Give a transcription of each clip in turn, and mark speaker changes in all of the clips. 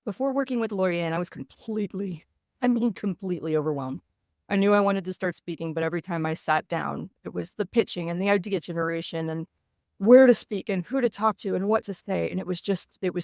Speaker 1: Before working with Laurie-Ann, I was completely overwhelmed. I knew I wanted to start speaking, but every time I sat down, it was the pitching and the idea generation and where to speak and who to talk to and what to say. And it was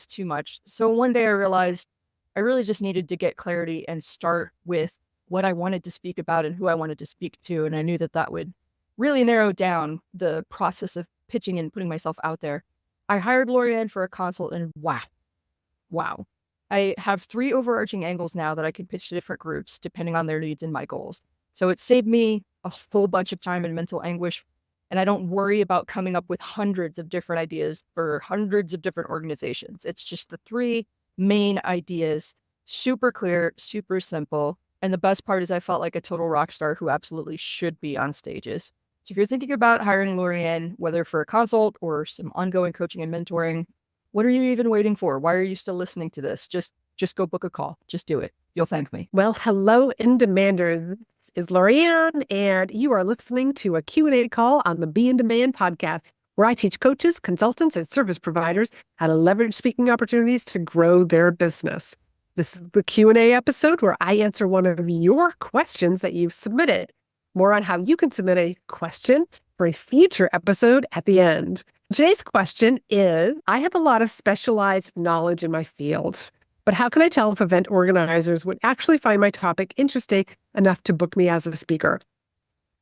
Speaker 1: too much. So one day I realized I really just needed to get clarity and start with what I wanted to speak about and who I wanted to speak to. And I knew that that would really narrow down the process of pitching and putting myself out there. I hired Laurie-Ann for a consult and wow. I have three overarching angles now that I can pitch to different groups depending on their needs and my goals. So it saved me a whole bunch of time and mental anguish. And I don't worry about coming up with hundreds of different ideas for hundreds of different organizations. It's just the three main ideas, super clear, super simple. And the best part is I felt like a total rock star who absolutely should be on stages. So if you're thinking about hiring Laurie-Ann, whether for a consult or some ongoing coaching and mentoring, what are you even waiting for? Why are you still listening to this? Just go book a call. Just do it. You'll thank me.
Speaker 2: Well, hello, in-demanders. This is Laurie-Ann, and you are listening to a Q&A call on the Be in Demand podcast, where I teach coaches, consultants, and service providers how to leverage speaking opportunities to grow their business. This is the Q&A episode where I answer one of your questions that you've submitted. More on how you can submit a question for a future episode at the end. Today's question is, I have a lot of specialized knowledge in my field, but how can I tell if event organizers would actually find my topic interesting enough to book me as a speaker?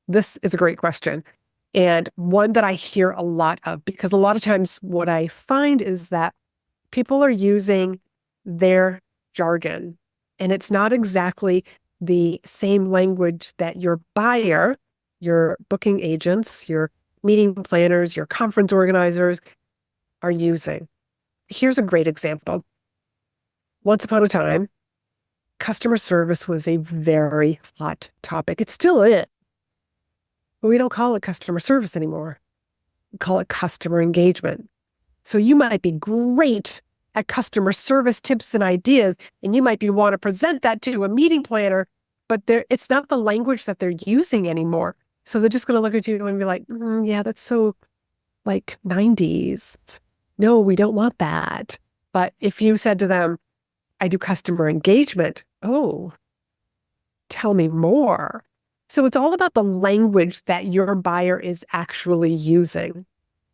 Speaker 2: This is a great question, and one that I hear a lot of, because a lot of times what I find is that people are using their jargon, and it's not exactly the same language that your buyer, your booking agents, your meeting planners, your conference organizers are using. Here's a great example. Once upon a time, customer service was a very hot topic. It still is. But we don't call it customer service anymore. We call it customer engagement. So you might be great at customer service tips and ideas, and you might want to present that to a meeting planner, but it's not the language that they're using anymore. So they're just going to look at you and be like, yeah, that's so like 90s. No, we don't want that. But if you said to them, I do customer engagement. Oh, tell me more. So it's all about the language that your buyer is actually using.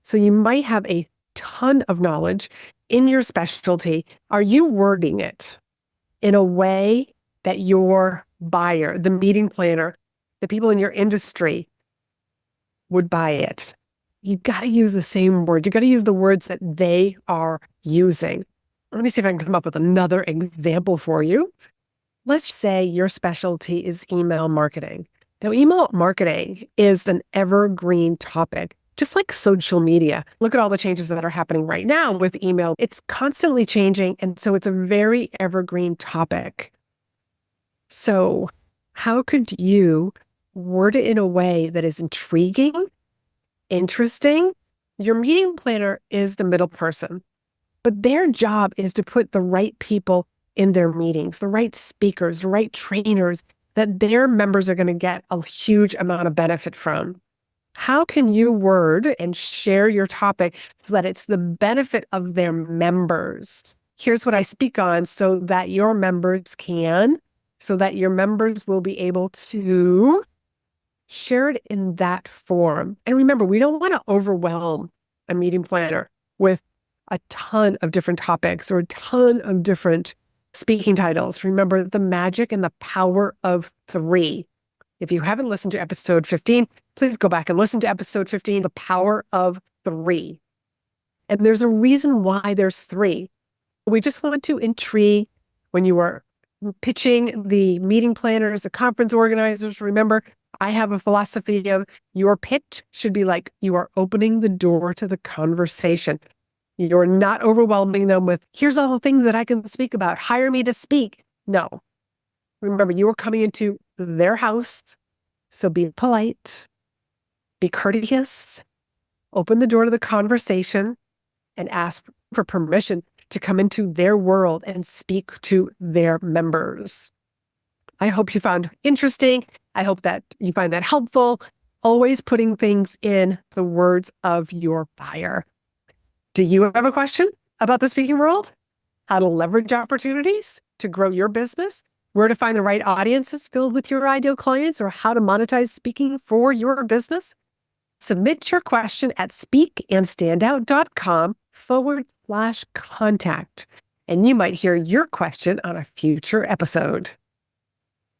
Speaker 2: So you might have a ton of knowledge in your specialty. Are you wording it in a way that your buyer, the meeting planner, the people in your industry would buy it? You've got to use the same words. You've got to use the words that they are using. Let me see if I can come up with another example for you. Let's say your specialty is email marketing. Now, email marketing is an evergreen topic, just like social media. Look at all the changes that are happening right now with email. It's constantly changing, and so it's a very evergreen topic. So how could you word it in a way that is intriguing, interesting? Your meeting planner is the middle person, but their job is to put the right people in their meetings, the right speakers, the right trainers that their members are going to get a huge amount of benefit from. How can you word and share your topic so that it's the benefit of their members? Here's what I speak on so that your members will be able to share it in that form. And remember, we don't want to overwhelm a meeting planner with a ton of different topics or a ton of different speaking titles. Remember the magic and the power of three. If you haven't listened to episode 15, please go back and listen to episode 15, the power of three. And there's a reason why there's three. We just want to intrigue when you are pitching the meeting planners, the conference organizers. Remember, I have a philosophy of your pitch should be like you are opening the door to the conversation. You're not overwhelming them with, here's all the things that I can speak about. Hire me to speak. No. Remember, you are coming into their house. So be polite, be courteous, open the door to the conversation, and ask for permission to come into their world and speak to their members. I hope you found interesting. I hope that you find that helpful. Always putting things in the words of your buyer. Do you have a question about the speaking world? how to leverage opportunities to grow your business, where to find the right audiences filled with your ideal clients, or how to monetize speaking for your business? Submit your question at speakandstandout.com/contact, and you might hear your question on a future episode.